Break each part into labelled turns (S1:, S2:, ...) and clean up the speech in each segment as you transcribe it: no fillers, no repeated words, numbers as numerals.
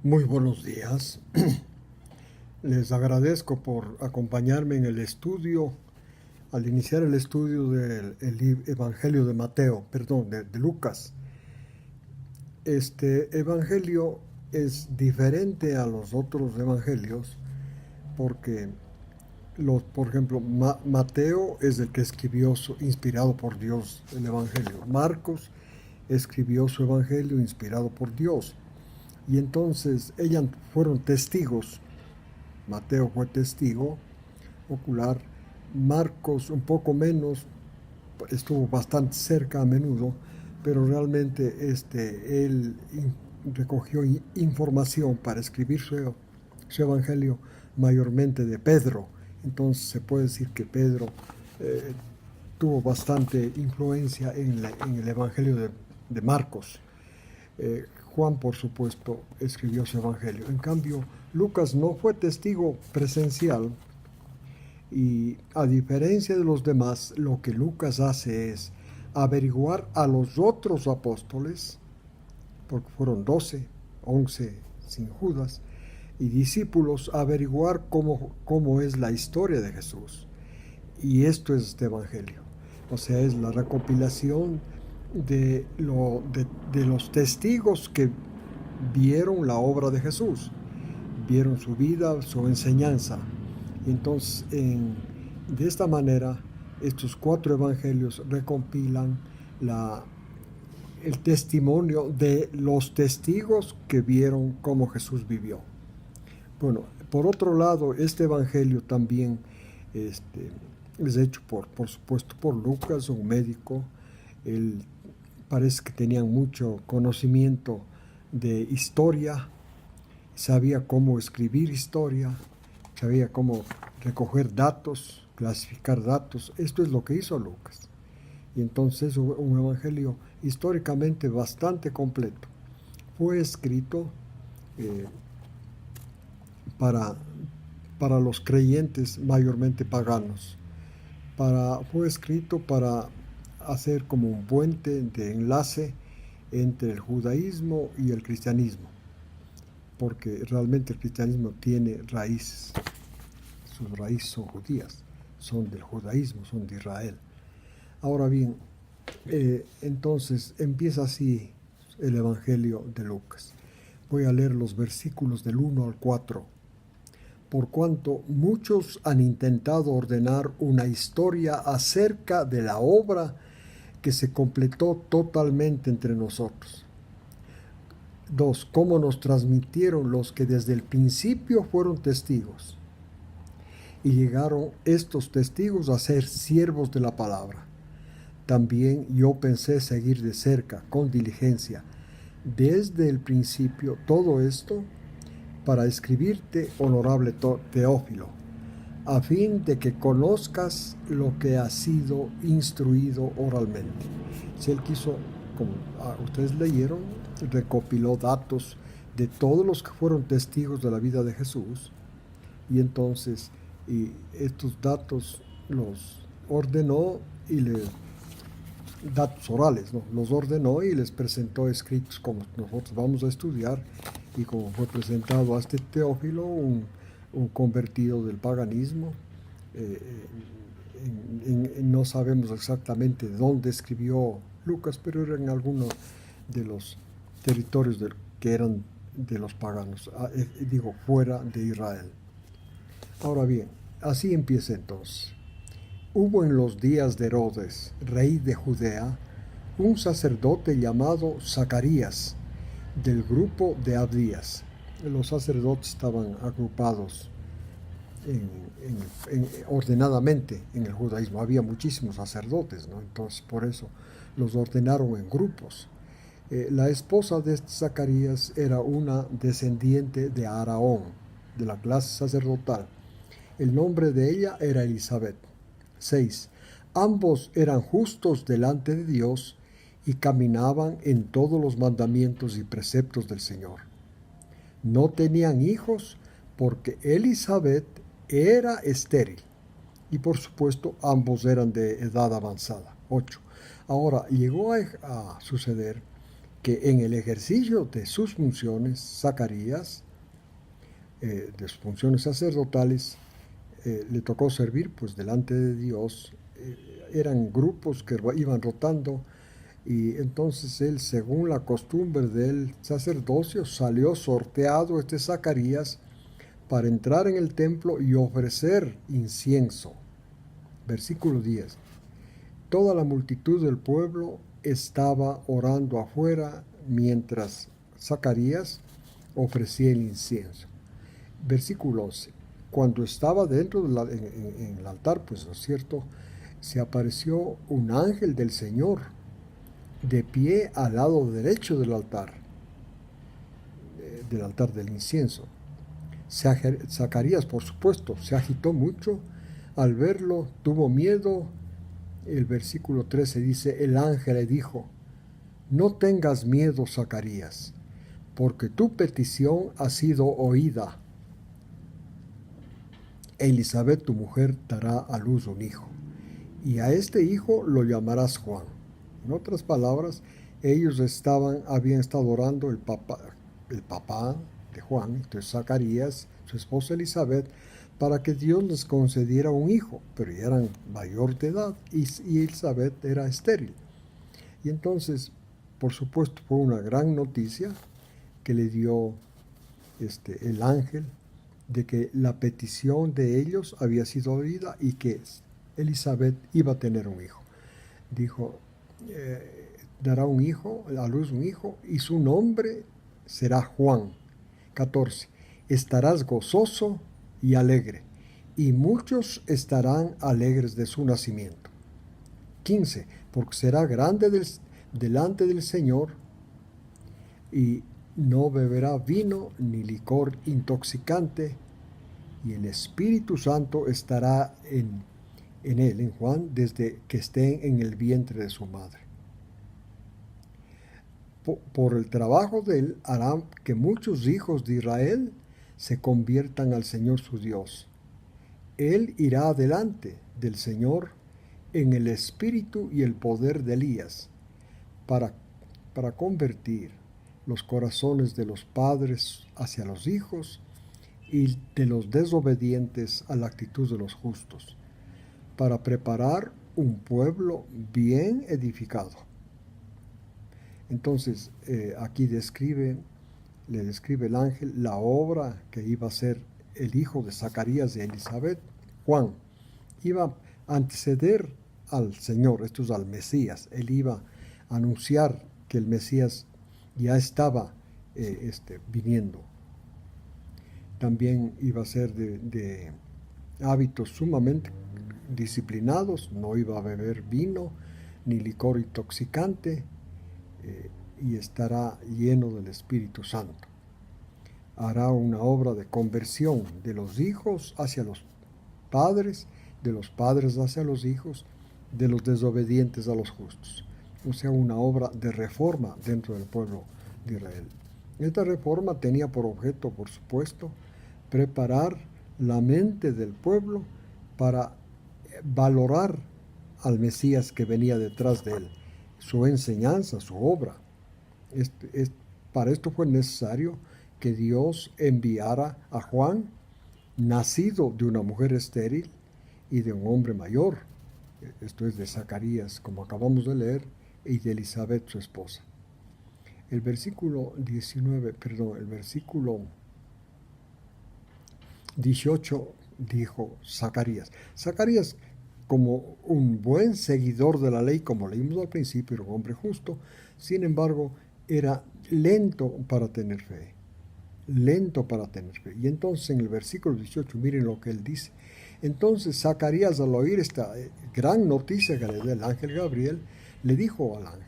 S1: Muy buenos días. Les agradezco por acompañarme en el estudio, al iniciar el estudio del Evangelio de Mateo, perdón, de Lucas. Este Evangelio es diferente a los otros evangelios porque, por ejemplo, Mateo es el que escribió, inspirado por Dios, el Evangelio. Marcos escribió su Evangelio inspirado por Dios. Y entonces ellos fueron testigos. Mateo fue testigo ocular, Marcos un poco menos, estuvo bastante cerca a menudo, pero realmente él recogió información para escribir su evangelio mayormente de Pedro. Entonces se puede decir que Pedro eh, tuvo bastante influencia en el evangelio de Marcos. Juan, por supuesto, escribió su evangelio. En cambio, Lucas no fue testigo presencial y, a diferencia de los demás, lo que Lucas hace es averiguar a los otros apóstoles, porque fueron 12, 11 sin Judas, y discípulos, averiguar cómo es la historia de Jesús. Y esto es este evangelio. O sea, es la recopilación de los testigos que vieron la obra de Jesús, vieron su vida, su enseñanza. Entonces, de esta manera, estos 4 evangelios recompilan el testimonio de los testigos que vieron cómo Jesús vivió. Bueno, por otro lado, este evangelio también es hecho por supuesto, por Lucas, un médico. Él parece que tenía mucho conocimiento de historia, sabía cómo escribir historia, sabía cómo recoger datos, clasificar datos. Esto es lo que hizo Lucas. Y entonces es un evangelio históricamente bastante completo. Fue escrito eh, para, para los creyentes mayormente paganos. Fue escrito para hacer como un puente de enlace entre el judaísmo y el cristianismo, porque realmente el cristianismo tiene raíces, sus raíces son judías, son del judaísmo, son de Israel. Ahora bien, entonces empieza así el Evangelio de Lucas. Voy a leer los versículos del 1 al 4. Por cuanto muchos han intentado ordenar una historia acerca de la obra que se completó totalmente entre nosotros. 2. Cómo nos transmitieron los que desde el principio fueron testigos. Y llegaron estos testigos a ser siervos de la palabra. También yo pensé seguir de cerca, con diligencia, desde el principio todo esto, para escribirte, honorable Teófilo, a fin de que conozcas lo que ha sido instruido oralmente. Si él quiso, como ustedes leyeron, recopiló datos de todos los que fueron testigos de la vida de Jesús, y estos datos los ordenó datos orales, ¿no? Los ordenó y les presentó escritos como nosotros vamos a estudiar, y como fue presentado a este Teófilo, un convertido del paganismo. No sabemos exactamente dónde escribió Lucas, pero era en alguno de los territorios que eran de los paganos, fuera de Israel. Ahora bien, así empieza entonces. Hubo en los días de Herodes, rey de Judea, un sacerdote llamado Zacarías, del grupo de Abdías. Los sacerdotes estaban agrupados ordenadamente en el judaísmo. Había muchísimos sacerdotes, ¿no? Entonces por eso los ordenaron en grupos. La esposa de Zacarías era una descendiente de Aarón, de la clase sacerdotal. El nombre de ella era Elizabeth. 6. Ambos eran justos delante de Dios y caminaban en todos los mandamientos y preceptos del Señor. No tenían hijos porque Elizabeth era estéril, y por supuesto ambos eran de edad avanzada. 8. Ahora llegó a suceder que en el ejercicio de sus funciones, Zacarías, de sus funciones sacerdotales, le tocó servir pues delante de Dios. Eran grupos que iban rotando, y entonces él, según la costumbre del sacerdocio, salió sorteado este Zacarías para entrar en el templo y ofrecer incienso. Versículo 10. Toda la multitud del pueblo estaba orando afuera mientras Zacarías ofrecía el incienso. Versículo 11. Cuando estaba dentro en el altar, pues es cierto, se apareció un ángel del Señor de pie al lado derecho del altar del incienso. Zacarías, por supuesto, se agitó mucho al verlo, tuvo miedo. El versículo 13 dice, el ángel le dijo, no tengas miedo, Zacarías, porque tu petición ha sido oída. Elizabeth, tu mujer, dará a luz un hijo, y a este hijo lo llamarás Juan. En otras palabras, ellos habían estado orando el papá de Juan, entonces Zacarías, su esposa Elizabeth, para que Dios les concediera un hijo, pero ya eran mayor de edad y Elizabeth era estéril. Y entonces, por supuesto, fue una gran noticia que le dio el ángel, de que la petición de ellos había sido oída y que Elizabeth iba a tener un hijo. Dijo, dará un hijo, a luz un hijo, y su nombre será Juan. 14. Estarás gozoso y alegre, y muchos estarán alegres de su nacimiento. 15. Porque será grande delante del Señor, y no beberá vino ni licor intoxicante, y el Espíritu Santo estará en él, en Juan, desde que esté en el vientre de su madre. Por el trabajo de él hará que muchos hijos de Israel se conviertan al Señor su Dios. Él irá adelante del Señor en el espíritu y el poder de Elías para convertir los corazones de los padres hacia los hijos y de los desobedientes a la actitud de los justos, para preparar un pueblo bien edificado. Entonces, aquí le describe el ángel la obra que iba a hacer el hijo de Zacarías de Elizabeth, Juan. Iba a anteceder al Señor, esto es al Mesías. Él iba a anunciar que el Mesías ya estaba viniendo. También iba a ser de hábitos sumamente disciplinados, no iba a beber vino ni licor intoxicante, y estará lleno del Espíritu Santo. Hará una obra de conversión de los hijos hacia los padres, de los padres hacia los hijos, de los desobedientes a los justos. O sea, una obra de reforma dentro del pueblo de Israel. Esta reforma tenía por objeto, por supuesto, preparar la mente del pueblo para valorar al Mesías que venía detrás de él, su enseñanza, su obra. Para esto fue necesario que Dios enviara a Juan, nacido de una mujer estéril y de un hombre mayor. Esto es de Zacarías, como acabamos de leer, y de Elizabeth, su esposa. El versículo 18 dijo Zacarías. Zacarías, como un buen seguidor de la ley, como leímos al principio, era un hombre justo, sin embargo, era lento para tener fe. Lento para tener fe. Y entonces en el versículo 18, miren lo que él dice. Entonces Zacarías, al oír esta gran noticia que le dio el ángel Gabriel, le dijo al ángel,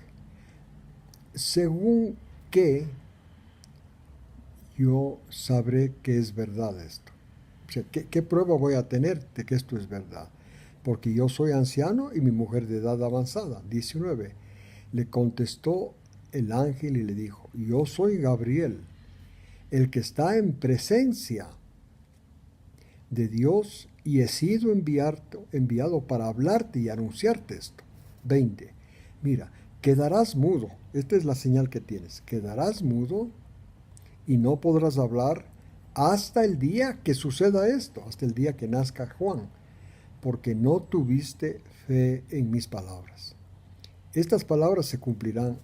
S1: según que yo sabré que es verdad esto. O sea, ¿qué prueba voy a tener de que esto es verdad? Porque yo soy anciano y mi mujer de edad avanzada. 19. Le contestó el ángel y le dijo, yo soy Gabriel, el que está en presencia de Dios, y he sido enviado para hablarte y anunciarte esto. 20. Mira, quedarás mudo. Esta es la señal que tienes. Quedarás mudo y no podrás hablar hasta el día que suceda esto, hasta el día que nazca Juan, porque no tuviste fe en mis palabras. Estas palabras se cumplirán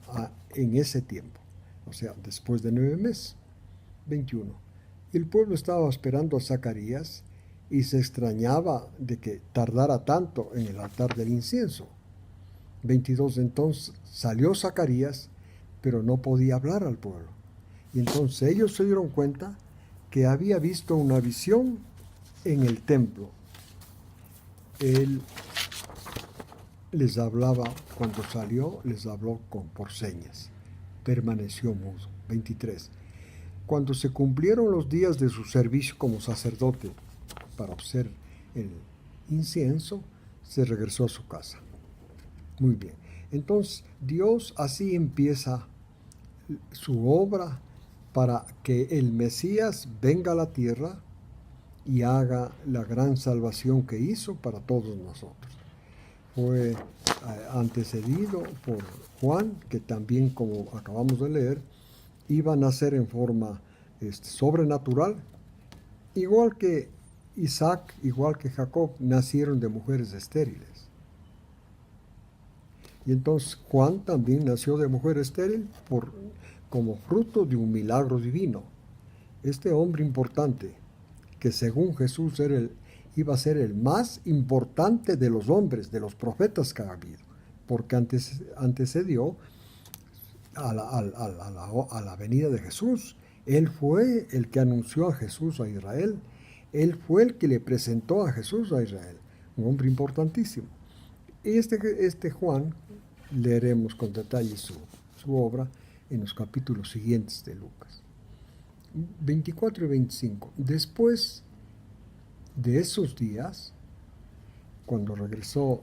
S1: en ese tiempo, o sea, después de 9 meses. 21. Y el pueblo estaba esperando a Zacarías y se extrañaba de que tardara tanto en el altar del incienso. 22. Entonces salió Zacarías, pero no podía hablar al pueblo. Y entonces ellos se dieron cuenta que había visto una visión en el templo. Él les hablaba, cuando salió, les habló por señas. Permaneció mudo. 23. Cuando se cumplieron los días de su servicio como sacerdote para hacer el incienso, se regresó a su casa. Muy bien. Entonces, Dios así empieza su obra para que el Mesías venga a la tierra y haga la gran salvación que hizo para todos nosotros. Fue antecedido por Juan, que también, como acabamos de leer, iba a nacer en forma sobrenatural, igual que Isaac, igual que Jacob, nacieron de mujeres estériles. Y entonces Juan también nació de mujer estéril como fruto de un milagro divino. Este hombre importante, que según Jesús iba a ser el más importante de los hombres, de los profetas que ha habido, porque antecedió a la venida de Jesús. Él fue el que anunció a Jesús a Israel. Él fue el que le presentó a Jesús a Israel. Un hombre importantísimo. Y este Juan, leeremos con detalle su obra en los capítulos siguientes de Lucas. 24 y 25. Después de esos días, cuando regresó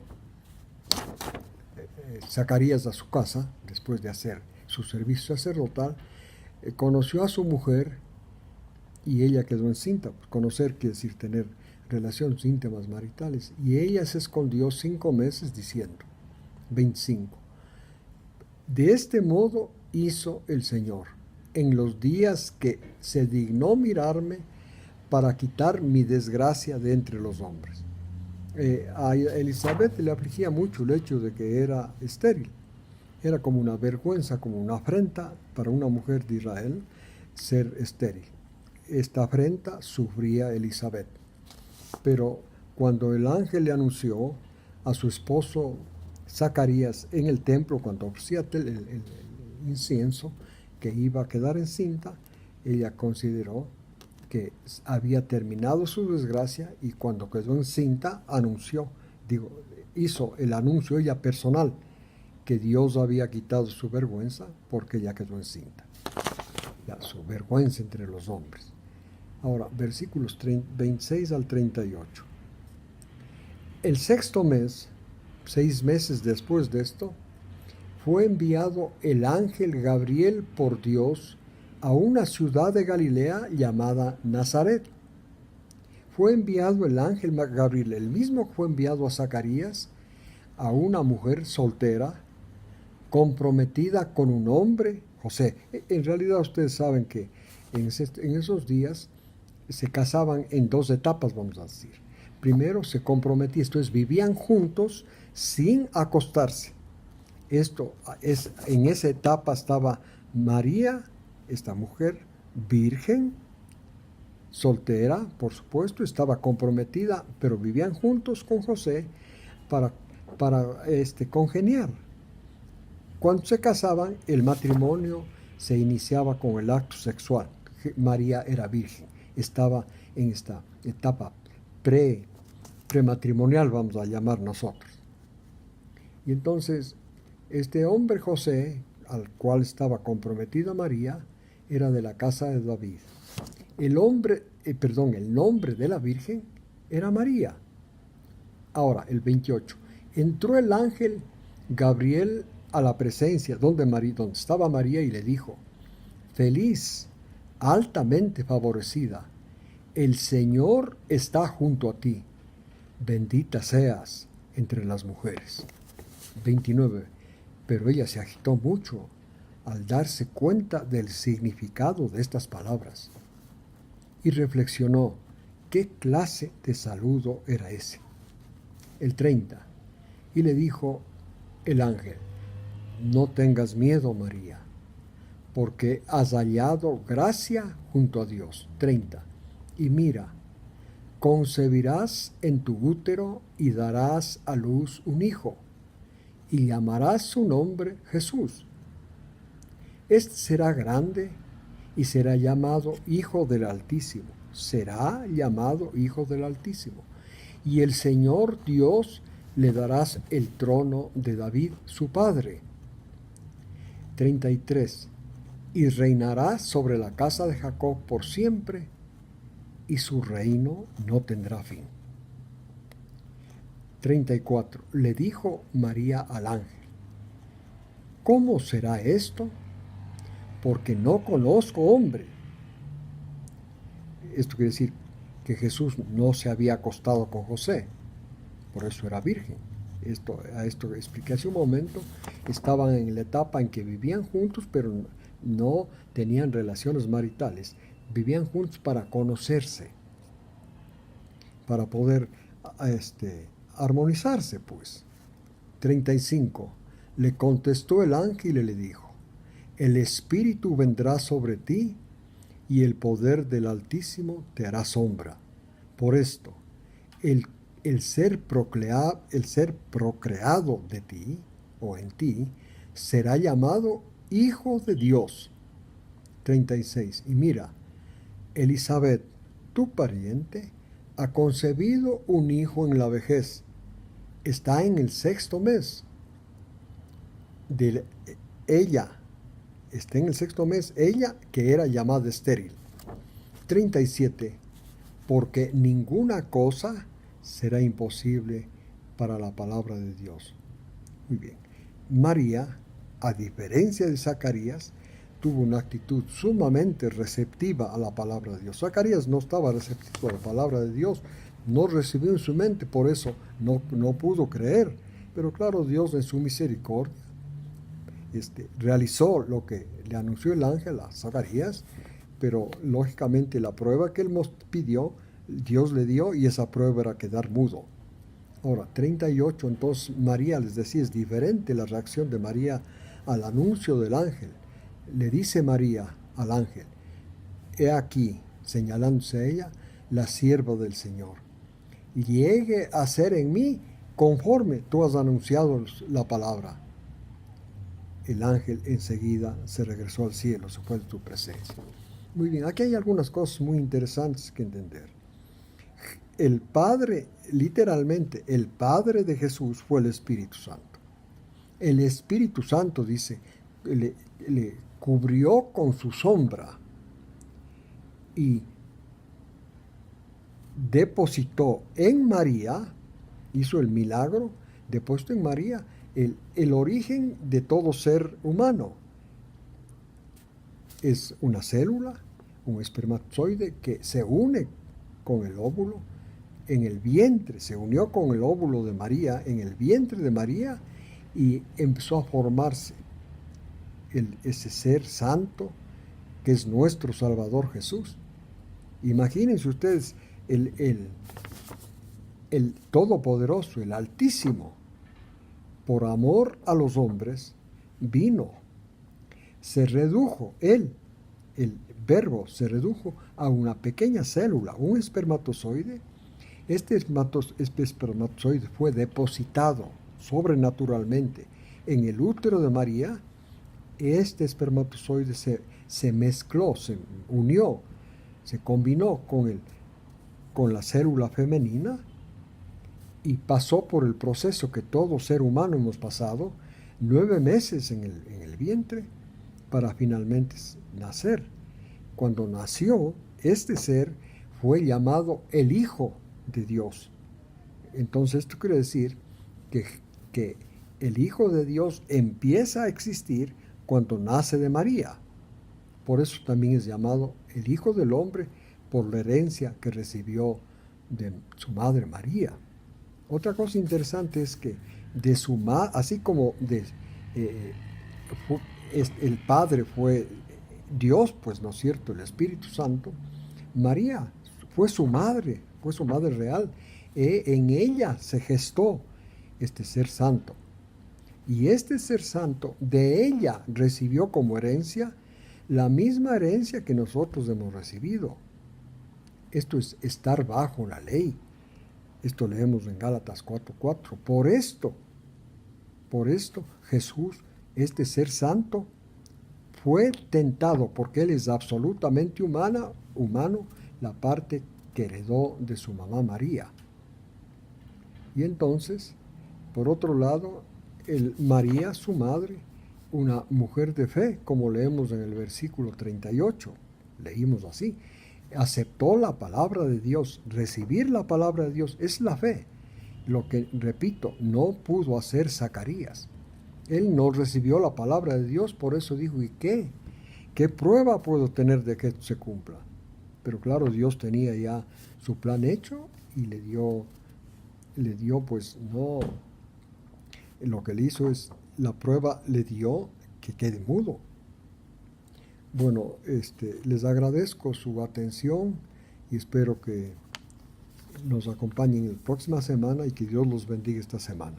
S1: Zacarías a su casa, después de hacer su servicio sacerdotal, conoció a su mujer y ella quedó encinta. Conocer quiere decir tener relaciones íntimas maritales. Y ella se escondió 5 meses diciendo, 25. De este modo hizo el Señor en los días que se dignó mirarme para quitar mi desgracia de entre los hombres. A Elizabeth le afligía mucho el hecho de que era estéril. Era como una vergüenza, como una afrenta para una mujer de Israel ser estéril. Esta afrenta sufría Elizabeth. Pero cuando el ángel le anunció a su esposo Zacarías en el templo, cuando ofrecía el incienso, que iba a quedar encinta, ella consideró que había terminado su desgracia y cuando quedó encinta hizo el anuncio ella personal que Dios había quitado su vergüenza porque ella quedó encinta. Su vergüenza entre los hombres. Ahora, versículos 26 al 38. El 6º mes, 6 meses después de esto, fue enviado el ángel Gabriel por Dios a una ciudad de Galilea llamada Nazaret. Fue enviado el ángel Gabriel, el mismo que fue enviado a Zacarías, a una mujer soltera, comprometida con un hombre, José. En realidad ustedes saben que en esos días se casaban en 2 etapas, vamos a decir. Primero se comprometían, esto es, vivían juntos sin acostarse. En esa etapa estaba María, esta mujer virgen, soltera, por supuesto, estaba comprometida, pero vivían juntos con José para congeniar. Cuando se casaban, el matrimonio se iniciaba con el acto sexual. María era virgen, estaba en esta etapa prematrimonial, vamos a llamar nosotros. Y entonces, este hombre José, al cual estaba comprometida María, era de la casa de David. El nombre de la Virgen era María. Ahora, el 28. Entró el ángel Gabriel a la presencia donde estaba María y le dijo, feliz, altamente favorecida, el Señor está junto a ti, bendita seas entre las mujeres. 29. pero ella se agitó mucho al darse cuenta del significado de estas palabras y reflexionó qué clase de saludo era ese. El 30. Y le dijo el ángel: no tengas miedo, María, porque has hallado gracia junto a Dios. 30. Y mira, concebirás en tu útero y darás a luz un hijo, y llamarás su nombre Jesús. Este será grande y será llamado Hijo del Altísimo. Será llamado Hijo del Altísimo. Y el Señor Dios le darás el trono de David, su padre. 33. Y reinará sobre la casa de Jacob por siempre, y su reino no tendrá fin. 34. Le dijo María al ángel: ¿cómo será esto? Porque no conozco hombre. Esto quiere decir que Jesús no se había acostado con José, por eso era virgen. A esto expliqué hace un momento. Estaban en la etapa en que vivían juntos, pero no tenían relaciones maritales. Vivían juntos para conocerse, para poder armonizarse, pues. 35. Le contestó el ángel y le dijo: el Espíritu vendrá sobre ti, y el poder del Altísimo te hará sombra. Por esto, el ser procreado de ti, o en ti, será llamado Hijo de Dios. 36. Y mira, Elizabeth, tu pariente, ha concebido un hijo en la vejez. Está en el 6º mes. Ella que era llamada estéril. 37. Porque ninguna cosa será imposible para la palabra de Dios. Muy bien. María, a diferencia de Zacarías, tuvo una actitud sumamente receptiva a la palabra de Dios. Zacarías no estaba receptivo a la palabra de Dios, no recibió en su mente, por eso no pudo creer. Pero claro, Dios en su misericordia realizó lo que le anunció el ángel a Zacarías, pero lógicamente la prueba que él pidió, Dios le dio, y esa prueba era quedar mudo. Ahora, 38, entonces María, les decía, es diferente la reacción de María al anuncio del ángel. Le dice María al ángel: he aquí, señalándose a ella, la sierva del Señor. Llegue a ser en mí conforme tú has anunciado la palabra. El ángel enseguida se regresó al cielo, se fue de tu presencia. Muy bien, aquí hay algunas cosas muy interesantes que entender. El Padre, literalmente, el Padre de Jesús fue el Espíritu Santo. El Espíritu Santo, dice, le cubrió con su sombra y depositó en María, hizo el milagro, depositó en María el origen de todo ser humano. Es una célula, un espermatozoide que se une con el óvulo en el vientre, se unió con el óvulo de María en el vientre de María y empezó a formarse ese ser santo que es nuestro Salvador Jesús. Imagínense ustedes el Todopoderoso, el Altísimo, por amor a los hombres, vino, se redujo, el verbo se redujo a una pequeña célula, un espermatozoide. Este espermatozoide fue depositado sobrenaturalmente en el útero de María. Este espermatozoide se mezcló, se unió, se combinó con la célula femenina y pasó por el proceso que todo ser humano hemos pasado, 9 meses en el vientre, para finalmente nacer. Cuando nació, este ser fue llamado el Hijo de Dios. Entonces esto quiere decir que el Hijo de Dios empieza a existir cuando nace de María. Por eso también es llamado el Hijo del Hombre, por la herencia que recibió de su madre María. Otra cosa interesante es que así como eh, fu- el Padre fue Dios, pues, ¿no es cierto?, el Espíritu Santo. María fue su madre real. En ella se gestó este ser santo. Y este ser santo de ella recibió como herencia la misma herencia que nosotros hemos recibido. Esto es estar bajo la ley. Esto leemos en Gálatas 4:4. Por esto Jesús, este ser santo, fue tentado porque él es absolutamente humano, la parte que heredó de su mamá María. Y entonces, por otro lado, María, su madre, una mujer de fe, como leemos en el versículo 38, leímos así, aceptó la palabra de Dios. Recibir la palabra de Dios es la fe. Lo que, repito, no pudo hacer Zacarías. Él no recibió la palabra de Dios, por eso dijo, ¿y qué? ¿Qué prueba puedo tener de que esto se cumpla? Pero claro, Dios tenía ya su plan hecho y le dio pues no, lo que le hizo es, la prueba le dio que quede mudo. Bueno, les agradezco su atención y espero que nos acompañen la próxima semana y que Dios los bendiga esta semana.